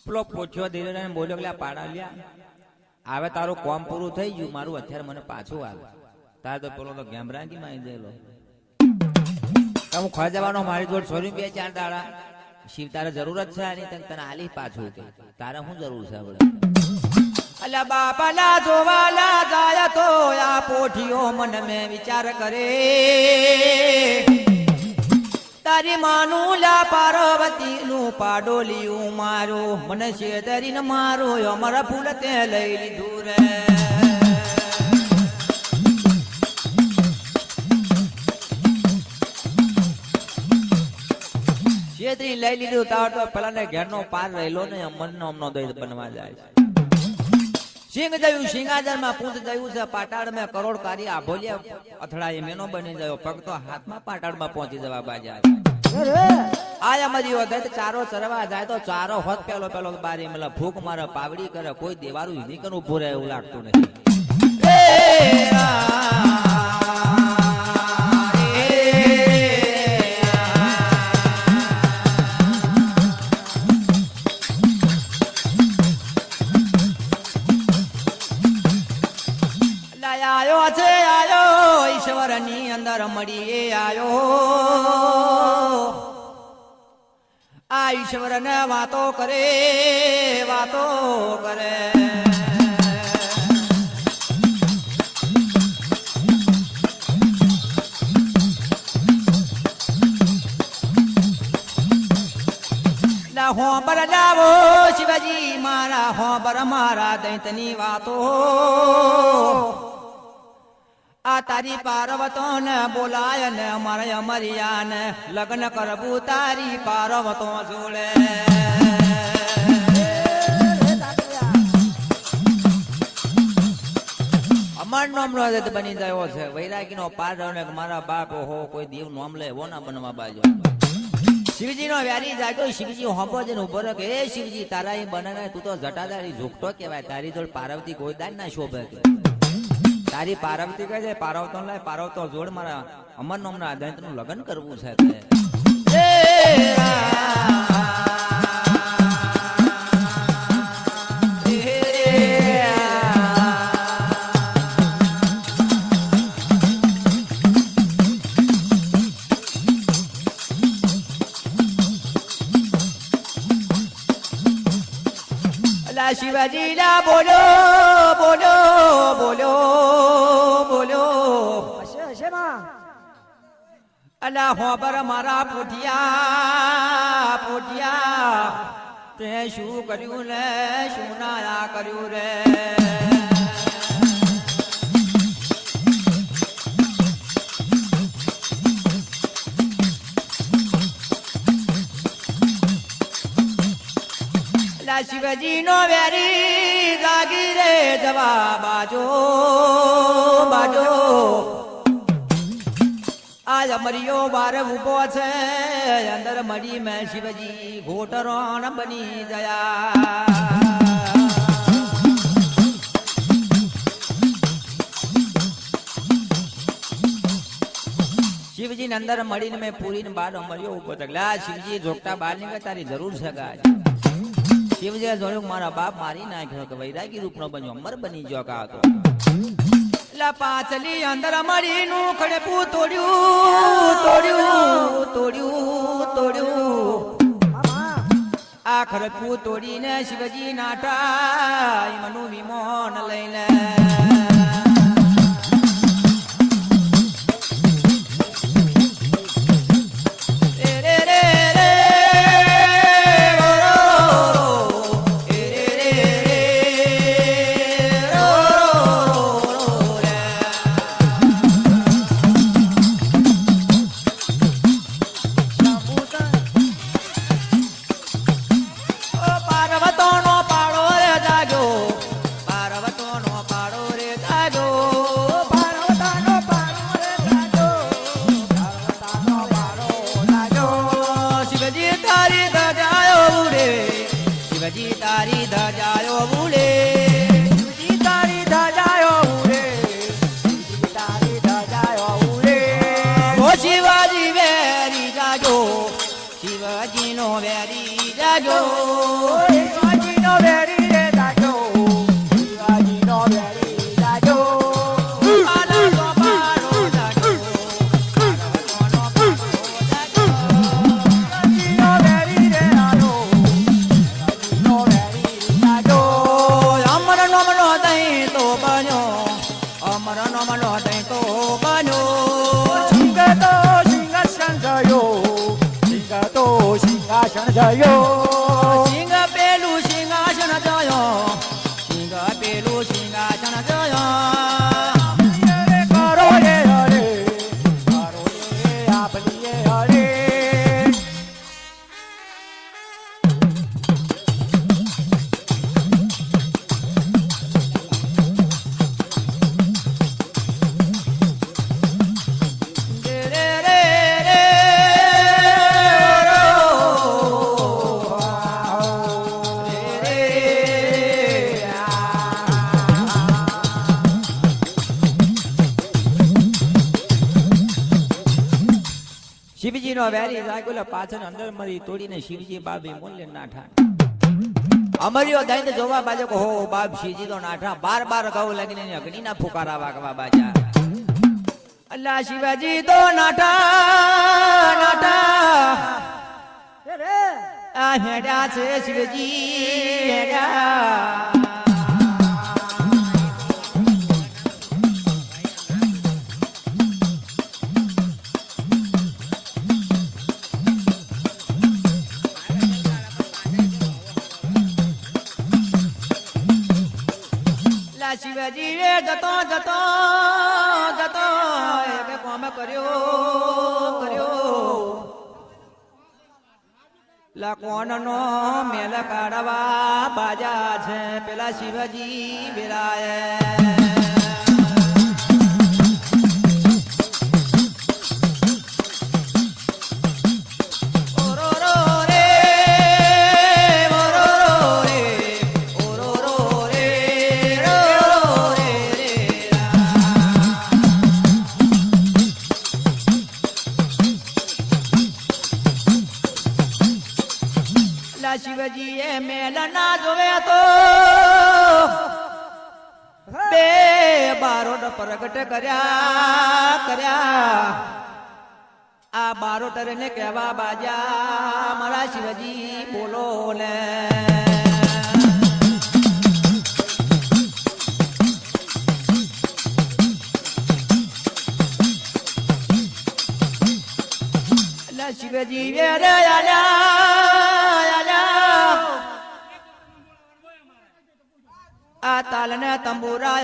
પેલો પોઠીઓ ધીરે રેન બોલ્યો કે પાડોલિયા હવે તારું કોમ પૂરું થઈ ગયું મારું અત્યારે મને પાછું આવે તાર તો પેલો તો ગેમરાંગી માં ગયેલો હું ખોવા જવાનો મારી જોડ છોરી 2-4 દાડા શિવ તારે જરૂરત છે આની તને આલી પાછું કે તારે શું જરૂર છે આપણે અલા બાપાલા જોવાલા જાય તો આ પોઠીઓ મન મે વિચાર કરે તારી માનું લા પાર્વતી નું પાડોલિયું મારું મને શેતરીને મારો અમારા ફૂલ તે લઈ લીધું રે શેતરી લઈ લીધું તાર તો પેલા ને ઘેરનો પાર રહેલો ને મનનો અમનો દઈ બનવા જાય છે સિંહ જયું સિંહાજર માં પૂંછ જયું છે પાટાળ માં કરોડ કારી આભોલિયા અથડાય મેનો બની ગયો પગ તો હાથમાં પાટાળ માં પહોંચી જવા બાજા આયા મજી હોત ચારો ચરવા જાય તો ચારો હોત પેલો પેલો બારી મતલબ ફૂક મારે પાવડી કરે કોઈ દેવારું હિની કરું ઉભું રહે એવું લાગતું નથી ઈશ્વરની અંદર મળી આયો આ ઈશ્વર ને વાતો કરે હોબર લાવો શિવજી મારા હોબર મારા દૈતની વાતો આ તારી પાર્વતો ને બોલાય ને અમારે અમરિયા ને લગ્ન કરવું તારી પાર્વતો જોડે અમાર નામ નો બની ગયો છે વૈરાગી નો પાર ને મારા બાપ હો કોઈ દેવ નામ લે એવો ના બનવા બાજુ શિવજી નો વ્યારી જાગ્યો શિવજી હોંભો જઈને ઉભો રહ્યો કે એ શિવજી તારા એ બને તું તો જટાધારી ઝૂકતો કેવાય તારી જોડ પાર્વતી કોઈ દાન ના શોભે તારી પાર્વતી કહે છે પાર્વતો લાય પાર્વતો જોડ મારા અમર નામ ના આદિત્ય નું લગ્ન કરવું છે શિવાજી લા બોલો બોલો બોલો બોલો અલા હોબર મારા પોઠિયા તે શું કર્યું લે શું ના કર્યું રે શિવજી નો વેરી જાગી રે જવા બાજો આજ અમરિયો બાર ઉભો છે અંદર મળી મેં શિવજી ઘોટરણ બની ગયા શિવજી ને અંદર મળીને મેં પૂરી ને બાર અમરિયો ઉભો થયો શિવજી જોગતા બાર ની તારી જરૂર છે ગાય શિવજી જોયું મારા બાપ મારી નાખ્યો કે વૈરાગી રૂપ નો બન્યો અમર બની ગયો કા તો એટલે પાછલી અંદર મળી નું ખડેપું તોડ્યું આ ખડેપું તોડીને શિવજી નાટા મનુ વિમોન લઈને Yo જયો સિંહ પેલું સિંહાસન જયો સિંહ પેલું સિંહાસન જયો કરો રે હરે કરો રે આપલીએ હરે રે રે રે શિવજી નો વેરી રાગુલા પાછળ અંદર મરી તોડીને શિવજી બાબી મોલે નાઠા અમરિયો દૈત જોવા બાજુ હો બાપ શિવજી તો નાઠા બાર બાર ગૌ લાગીને અગ્નિ ના ફુકારા વાગવા બાજા અલ્લા શિવાજી તો નાઠા નાઠા આ હેડા છે શિવજી હેડા શિવજી રે જતો જતો જતો એક કોમ કર્યો લા કોણ નો મેલ કાઢવા બાજા છે પેલા શિવજી બિરાય શિવજી એ મેલ ના જોવે તો બે બારોટ પ્રગટ કર્યા આ બારોટ ને કહેવા બાજા મારા શિવજી બોલો ને શિવજી રે આ તાલને તંબુરા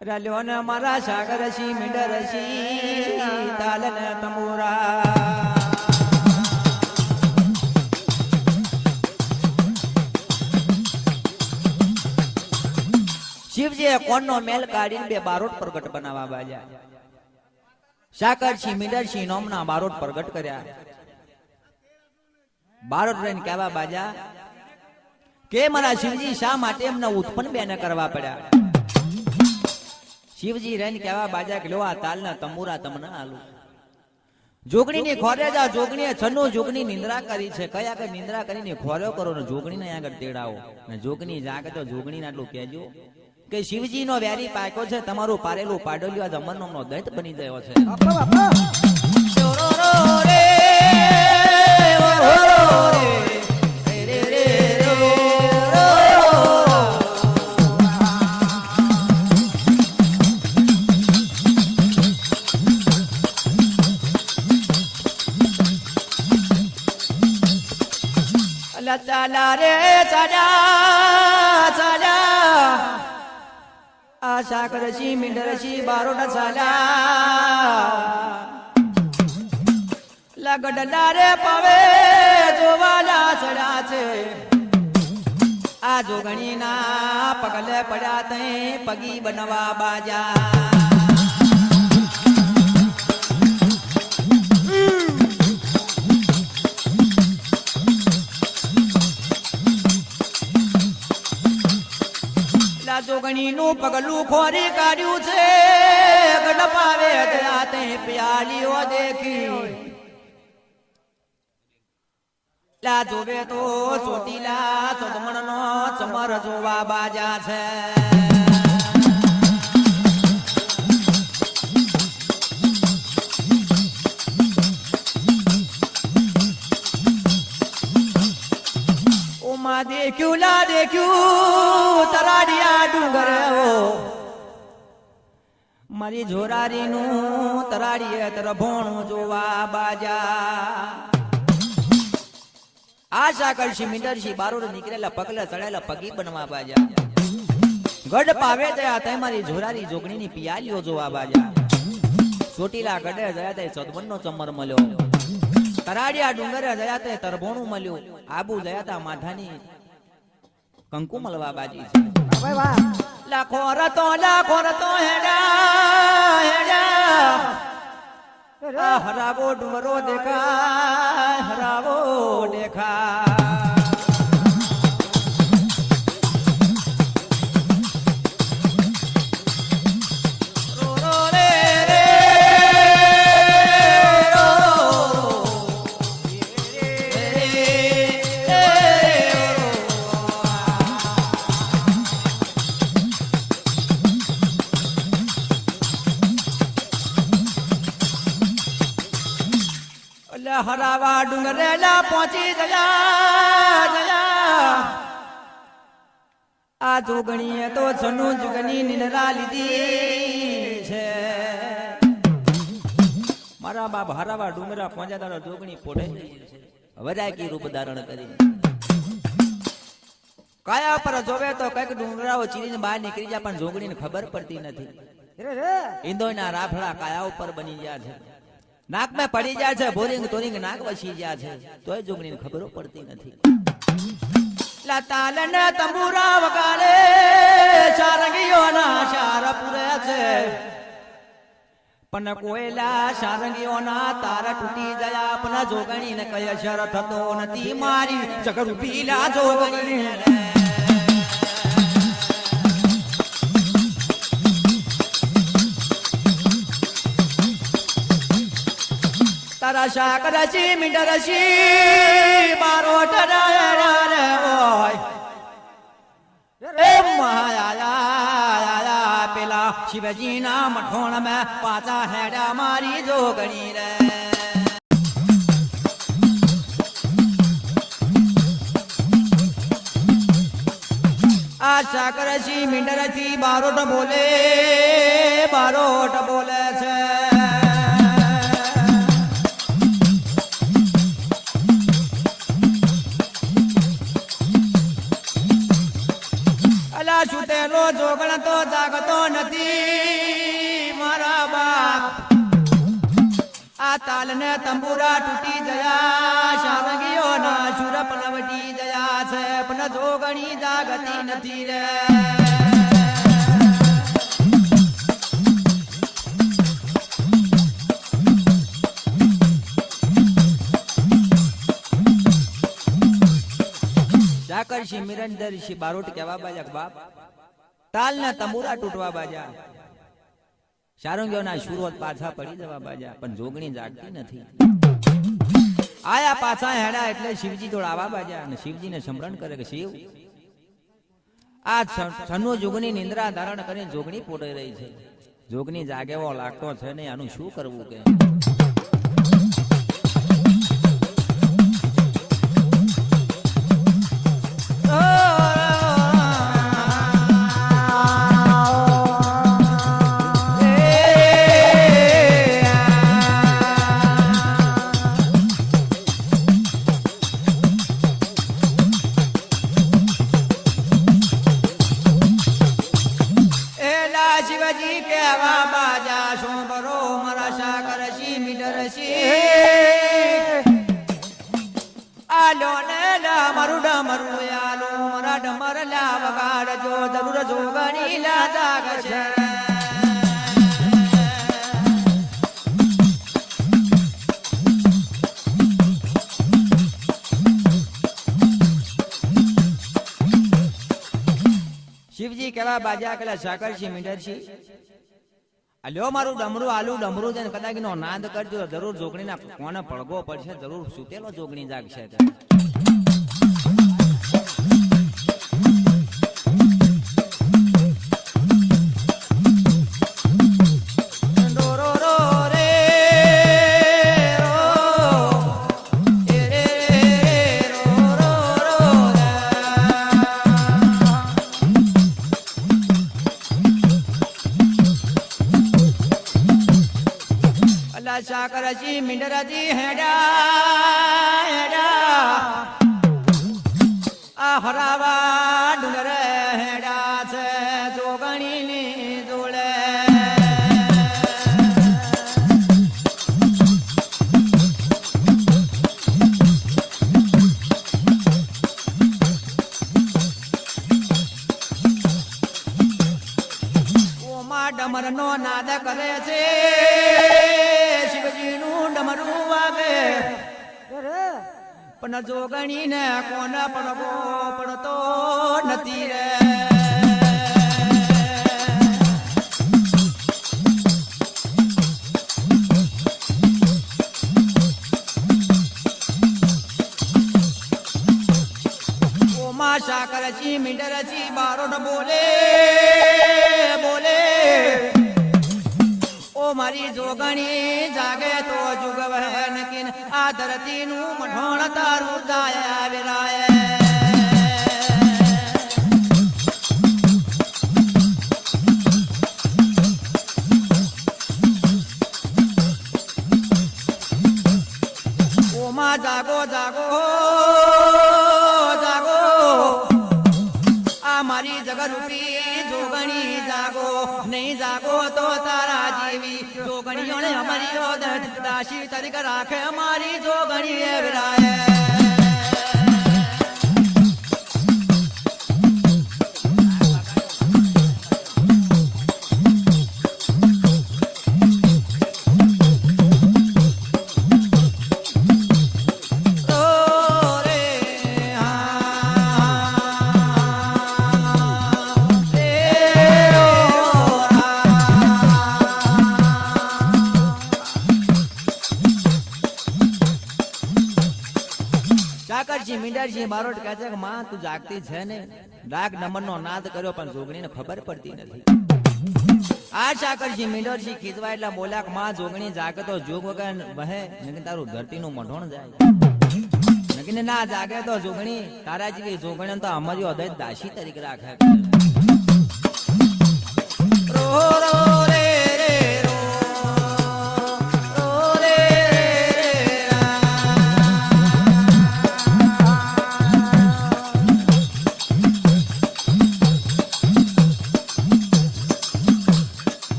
રલ્યો ને મારા સાગર સી મીંડર સી તાલને તંબુરા શિવજીએ કોણનો મેલ કાઢીને બે બારોટ પ્રગટ બનાવવા બાજા સાકર સી મીંડર સી નોમના બારોટ પ્રગટ કર્યા બારોટ રહીને કહેવા બાજા કે મારા શિવજી શા માટે એમને ઉત્પન્ન બેને કરવા પડ્યા શિવજી રહીને કહેવા બાજા કે લો આ તાલના તંબુરા તમને આલું જોગણીની ખોરે જા જોગણીએ છન્નું જોગણી નિંદ્રા કરી છે કયા કે નિંદ્રા કરીને ખોર્યો કરો ને જોગણીને આગળ તેડાવો ને જોગણી જાગે તો જોગણીને આટલું કહેજો કે શિવજી નો વેરી પાક્યો છે તમારું પારેલું પાડોલ્યું આજ અમરનો નો દૈત બની ગયો છે ચાલા રે ચાલા ચાલા આ સાકરસી મીંડરસી બારોટ ચાલા લગડલા રે પવે જોવાલા ચડ્યા છે આ જોગણી ના પગલે પડ્યા તઈ પગી બનવા બાજા જોગણી નું પગલું ખોરી કાઢ્યું છે ગડપાવે તે પ્યાલીઓ દેખી લા જોવે તો ચોટીલા સદમણ નો ચમર જોવા બાજા છે દેખ્યું લા દેખ્યું તરાડિયા ડુંગર મારી જોરારીનું તરાડીએ તરભોણું જોવા બાજા આશા કરશી મીંડરશી બારોડ નીકળેલા પગલા ચડેલા પગી બનવા બાજા ગઢ પાવે જયા તે મારી જોરારી જોગણીની પિયાલીઓ જોવા બાજા ચોટીલા ગઢે જયા તે સદવનનો ચમર મળ્યો તરાડિયા ડુંગરે જયા તે તરભોણું મળ્યું આબુ જયા તા માથાની કંકુ મળવા બાજી છે ભાઈ વાહ લાખો રતો હેડા હેડા આ હરાવો ડુંગરો દેખાય હરાવો દેખાય હરાવા ડુંગરેલા પહોંચી જયા આ જોગણીએ તો છનું જુગની નિંદરા લીધી છે મારા બાપ હરાવા ડુંગરા પહોંચ્યા તારા જોગણી પોઢે વરાયકી રૂપ ધારણ કરી કાયા પર જોવે તો કઈક ડુંગરાઓ ચીરીને બહાર નીકળી જાય પણ જોગણીને ખબર પડતી નથી ઈંદોના રાફડા કાયા ઉપર બની ગયા છે નાક માં પડી જાય છે બોરિંગ તોરિંગ નાક વસી જાય છે તોય જોગણીને ખબરો પડતી નથી તાલને તંબુરા વગાડે સારંગીઓના શાર પૂરે છે પણ કોયલા સારંગીઓના તારા તૂટી ગયા પણ જોગણીને કય શર થતો નથી મારી જગરૂ પીલા જોગણી તારા શાકરસી મીંડરસી મારો ટરાયરા હોય એ મહાયા પેલા શિવજીના મઠોણ માં પાછા હેડા મારી જોગણી રે આ શાકરસી મીંડરસી બારોટ બોલે છે સુતેલો જોગણ તો જાગતો નથી મારા બાપ આ તાલને તંબુરા તૂટી જયા સારંગીઓના સુર પલવટી જયા છે પણ જોગણી જાગતી નથી રે સાકરશી મિરંદરશી બારોટ કેવા બાજા બાપ તાલ ના તંબુરા તૂટવા બાજા સારંગીઓના શુરોત પાછા પડી જવા બાજા પણ જોગણી જાગતી નથી આયા પાછા હેડા એટલે શિવજી જોડ આવા બાજા અને શિવજીને સ્મરણ કરે કે શિવ આ છન્નો જોગણી નિંદ્રા ધારણ કરીને જોગણી પોડાઈ રહી છે જોગણી જાગેવો લાગતો છે ને આનું શું કરવું કે શિવજી કેવા બાજા શોભરો મારા શાકરશી મીંડરશી આલો ને લા મારું ડમરું આલો મારા ડમર લા વગાડજો જરૂર જોગણી લા જાગશે શિવજી કેવા બાજા કેલા સાકરશી મીંડરશી આલ્યો મારું ડમરું આલુ ડમરું જઈને કદાચ નો નાદ કરજો જરૂર જોગણીના કોને પડગો પડશે જરૂર સુતેલો જોગણી જાગશે લા શાકરજી મીંડરાજી હેડા હેડા આ હરાવા ડુંગર હેડા છે જોગણીની જોડે ડમર નો નાદ કરે છે શિવજી નું ડમરું વાગે પણ જોગણી ને કોણ પડવો પડતો નથી રે ઓમા શાકરજી મીંડરજી બારોટ બોલે બોલે ઓ મારી જોગણી જાગે તો જુગવે નકીન આ ધરતી નું મઠોણ તારું જાય વિરાય ઓમાં જાગો જાગો જાગો આ મારી જગરૂપી જોગણી જાગો નહીં જાગો તો તારા જેવી જોગણીઓને અમારી દાસી તરીકે રાખે અમારી જોગણી એ વિરાય શાકરજી મીંડરજી બારોટ કહે છે કે માં તું જાગતી છે ને ડાક નમનનો નાદ કર્યો પણ જોગણીને ખબર પડતી નથી આ શાકરજી મીંડરજી કીધવા એટલે બોલ્યા કે માં જોગણી જાગે તો જોગ વગર વહે નકીન તારું ધરતીનું મઢોણ જાય નકીન ના જાગે તો જોગણી તારા જેવી જોગણી તો અમારી હૃદય દાસી તરીકે રાખે રો રો રે રે રો રો રે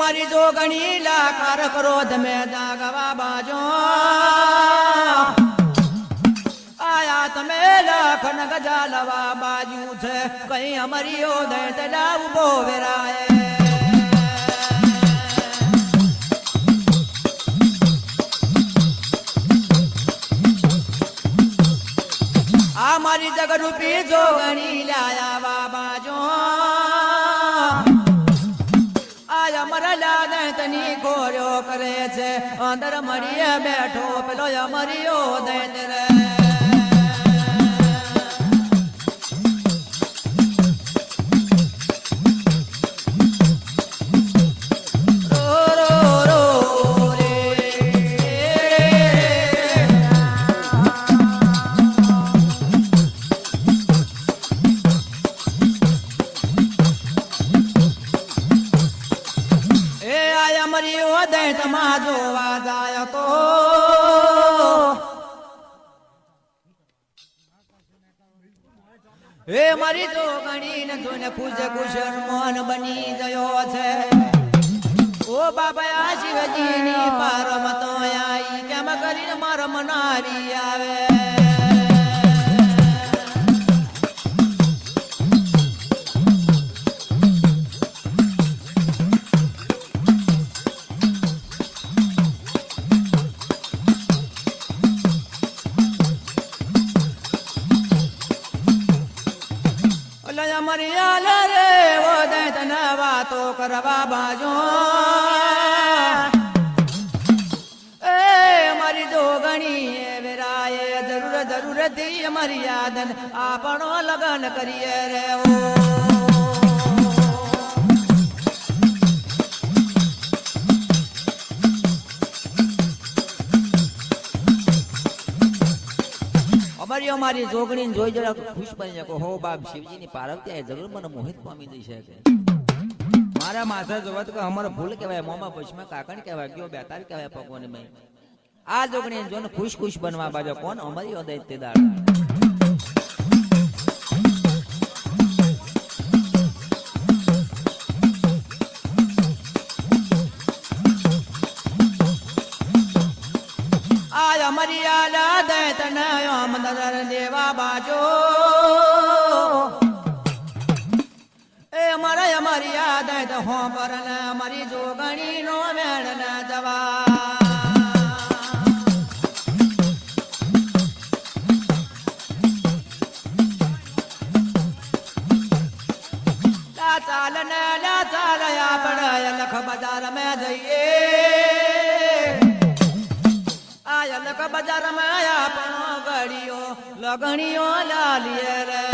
મારી જોગણી લાકાર કરો તમે જાગવા બાજો આયા તમે લખન ગજાલવા બાજુ છે કઈ અમારી ઓદય તલા ઉભો વેરાય આ મારી જગરૂપી જોગણી લાયા બાજો તની ગોર્યો કરે છે અંદર મળીએ બેઠો પેલો અમરિયો દૈન રે જોવા જાય તો હે મારી જોગણી ને જોઈને પૂજે કુશન મોહન બની ગયો છે ઓ બાબા આ શિવજી ની પારમ તો આઈ કેમ કરીને મારો મનાવી આવે વાતો કરવા બાજો એ મારી જોગણી વેરાય જરૂર જરૂર થી અમારી યાદન આપણો લગન કરીએ રે અમારી જોગણી જોઈ જરા ખુશ બની શકો હો બાપ શિવજી ની પાર્વતી જરૂર મને મોહિત પામી જઈ શકે મારા માથે જોવત કે અમારો ભૂલ કહેવાય મોમાં પછમાં કાકણ કહેવાય ગયો બેતાર કહેવાય ભગવાન મેં આ જોગણી જોને ખુશ ખુશ બનવા બાજો કોણ અમારી હૃદય તે દાડ આ અમારી આલા દે તને અમદર દેવા બાજો અમારી યાદ તો હો પર અમારી જોગણી નો મેળ ન જવા ચાલ ને ચાલ આપણે લખ બજાર માં જઈએ આ લખ બજાર માં આપણો ગળીઓ લગણીઓ લાલીએ રે